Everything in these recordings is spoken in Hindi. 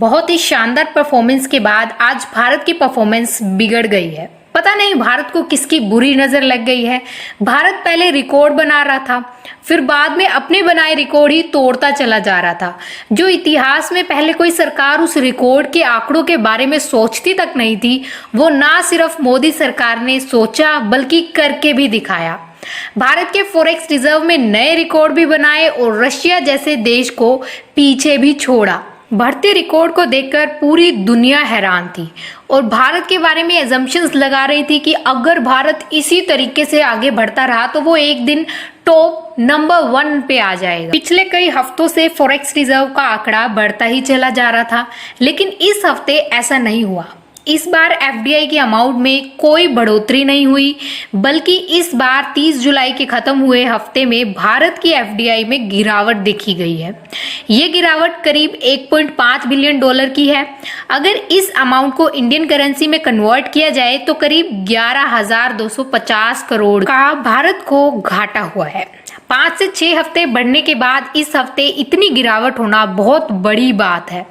बहुत ही शानदार परफॉर्मेंस के बाद आज भारत की परफॉर्मेंस बिगड़ गई है। पता नहीं भारत को किसकी बुरी नजर लग गई है। भारत पहले रिकॉर्ड बना रहा था, फिर बाद में अपने बनाए रिकॉर्ड ही तोड़ता चला जा रहा था। जो इतिहास में पहले कोई सरकार उस रिकॉर्ड के आंकड़ों के बारे में सोचती तक नहीं थी, वो ना सिर्फ मोदी सरकार ने सोचा बल्कि करके भी दिखाया। भारत के फॉरेक्स रिजर्व में नए रिकॉर्ड भी बनाए और रशिया जैसे देश को पीछे भी छोड़ा। बढ़ते रिकॉर्ड को देखकर पूरी दुनिया हैरान थी और भारत के बारे में एजम्पशंस लगा रही थी कि अगर भारत इसी तरीके से आगे बढ़ता रहा तो वो एक दिन टॉप नंबर 1 पे आ जाएगा। पिछले कई हफ्तों से फॉरेक्स रिजर्व का आंकड़ा बढ़ता ही चला जा रहा था, लेकिन इस हफ्ते ऐसा नहीं हुआ। इस बार एफडीआई के अमाउंट में कोई बढ़ोतरी नहीं हुई, बल्कि इस बार 30 जुलाई के खत्म हुए हफ्ते में भारत की एफडीआई में गिरावट देखी गई है। ये गिरावट करीब 1.5 बिलियन डॉलर की है। अगर इस अमाउंट को इंडियन करेंसी में कन्वर्ट किया जाए तो करीब 11,250 करोड़ का भारत को घाटा हुआ है। 5 से 6 हफ्ते बढ़ने के बाद इस हफ्ते इतनी गिरावट होना बहुत बड़ी बात है।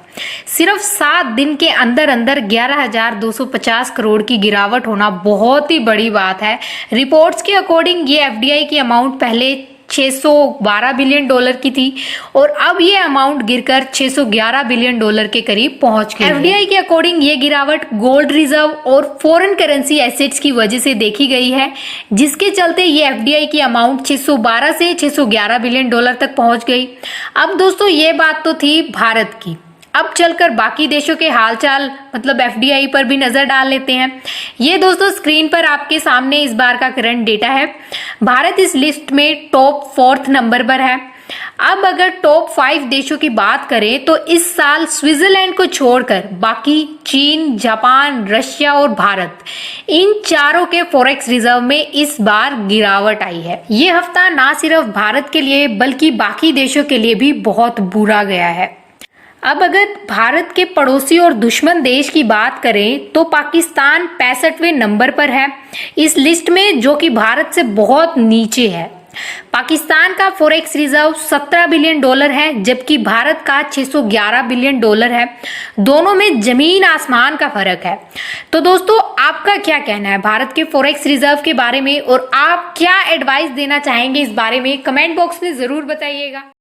सिर्फ 7 दिन के अंदर अंदर 11,250 करोड़ की गिरावट होना बहुत ही बड़ी बात है। रिपोर्ट्स के अकॉर्डिंग ये एफडीआई की अमाउंट पहले 612 बिलियन डॉलर की थी और अब ये अमाउंट गिरकर 611 बिलियन डॉलर के करीब पहुंच गई। एफडीआई के अकॉर्डिंग ये गिरावट गोल्ड रिजर्व और फॉरेन करेंसी एसेट्स की वजह से देखी गई है, जिसके चलते ये एफडीआई की अमाउंट 612 से 611 बिलियन डॉलर तक पहुंच गई। अब दोस्तों ये बात तो थी भारत की। अब चलकर बाकी देशों के हालचाल मतलब एफडीआई पर भी नजर डाल लेते हैं। ये दोस्तों स्क्रीन पर आपके सामने इस बार का करंट डेटा है। भारत इस लिस्ट में टॉप 4th नंबर पर है। अब अगर टॉप 5 देशों की बात करें तो इस साल स्विट्जरलैंड को छोड़कर बाकी चीन, जापान, रशिया और भारत, इन चारों के फॉरेक्स रिजर्व में इस बार गिरावट आई है। ये हफ्ता ना सिर्फ भारत के लिए बल्कि बाकी देशों के लिए भी बहुत बुरा गया है। अब अगर भारत के पड़ोसी और दुश्मन देश की बात करें तो पाकिस्तान 65वें नंबर पर है इस लिस्ट में, जो कि भारत से बहुत नीचे है। पाकिस्तान का फॉरेक्स रिजर्व 17 बिलियन डॉलर है, जबकि भारत का 611 बिलियन डॉलर है। दोनों में जमीन आसमान का फर्क है। तो दोस्तों आपका क्या कहना है भारत के फॉरेक्स रिजर्व के बारे में और आप क्या एडवाइस देना चाहेंगे इस बारे में? कमेंट बॉक्स में जरूर बताइएगा।